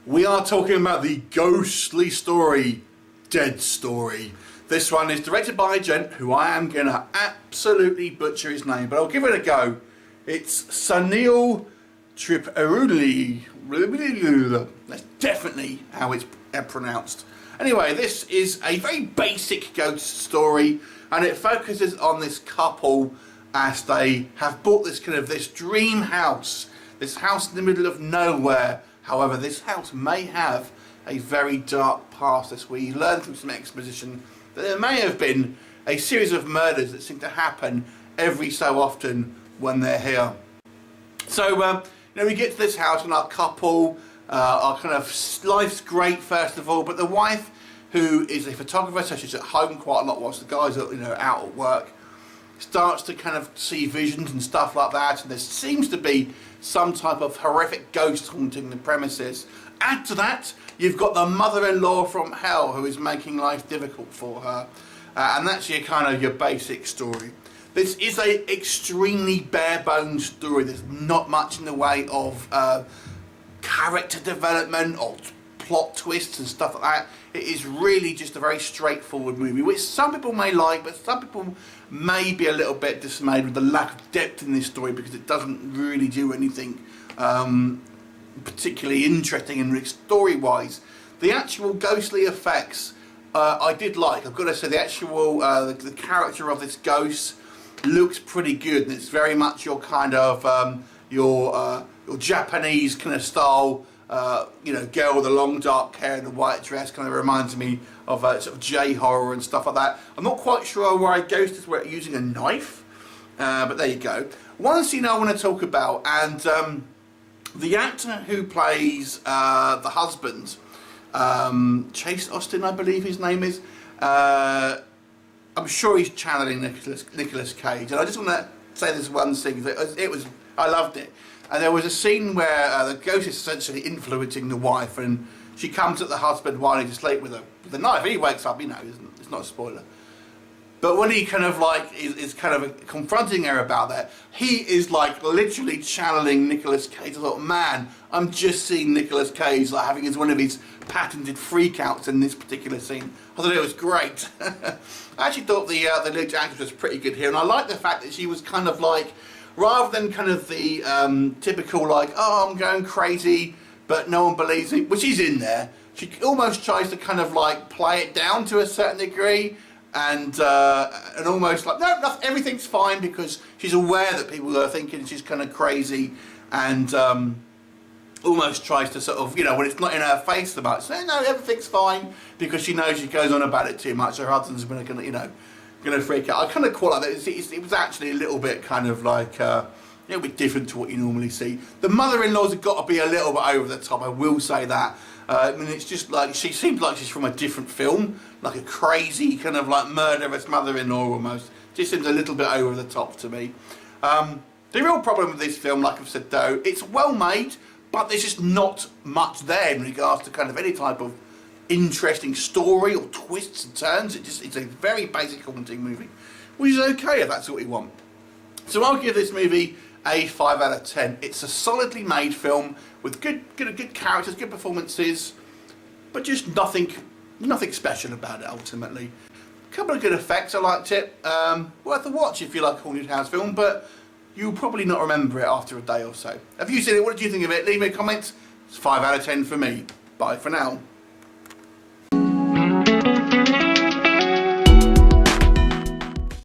We are talking about the ghostly story, Dead Story. This one is directed by a gent who I am going to absolutely butcher his name, but I'll give it a go. It's Sunil Triparuli. That's definitely how it's pronounced. Anyway, this is a very basic ghost story, and it focuses on this couple as they have bought this dream house. This house in the middle of nowhere. However, this house may have a very dark past, as we learn through some exposition that there may have been a series of murders that seem to happen every so often when they're here. So, we get to this house and our couple, our kind of life's great first of all, but the wife, who is a photographer, so she's at home quite a lot whilst the guys are out at work, starts to kind of see visions and stuff like that, and there seems to be some type of horrific ghost haunting the premises. Add to that, you've got the mother-in-law from hell who is making life difficult for her, and that's your basic story. This is a extremely bare-bones story. There's not much in the way of character development or plot twists and stuff like that. It is really just a very straightforward movie, which some people may like, but some people may be a little bit dismayed with the lack of depth in this story because it doesn't really do anything particularly interesting and story-wise. The actual ghostly effects I did like. I've got to say the actual the character of this ghost looks pretty good, and it's very much your kind of your Japanese kind of style. Girl with the long dark hair and the white dress kind of reminds me of sort of J-horror and stuff like that. I'm not quite sure why ghosts were using a knife, but there you go. One scene I want to talk about, and the actor who plays the husband, Chase Austin, I believe his name is. I'm sure he's channeling Nicolas Cage, and I just want to say this one thing. I loved it. And there was a scene where the ghost is essentially influencing the wife, and she comes at the husband while he's asleep with a knife. He wakes up, it's not a spoiler. But when he kind of is kind of confronting her about that, he is literally channeling Nicolas Cage. I thought, man, I'm just seeing Nicolas Cage having one of his patented freakouts in this particular scene. I thought it was great. I actually thought the lead actress was pretty good here, and I liked the fact that she was kind of rather than kind of the typical oh, I'm going crazy, but no one believes me, which is in there, she almost tries to kind of play it down to a certain degree, and almost no, everything's fine, because she's aware that people are thinking she's kind of crazy, and almost tries to sort of, when it's not in her face so much, say, no, everything's fine, because she knows she goes on about it too much. Her husband's going to freak out. I kind of call it that. It was actually a little bit kind of a little bit different to what you normally see. The mother-in-laws have got to be a little bit over the top, I will say that. It's just she seems like she's from a different film, like a crazy kind of murderous mother-in-law almost. Just seems a little bit over the top to me. The real problem with this film, like I've said though, it's well made, but there's just not much there in regards to kind of any type of interesting story or twists and turns. It's a very basic haunting movie, which is okay if that's what you want. So I'll give this movie a 5 out of 10. It's a solidly made film with good characters, good performances, but just nothing special about it ultimately. A couple of good effects, I liked it. Worth a watch if you like a haunted house film, but you'll probably not remember it after a day or so. Have you seen it? What did you think of it? Leave me a comment. It's 5 out of 10 for me. Bye for now.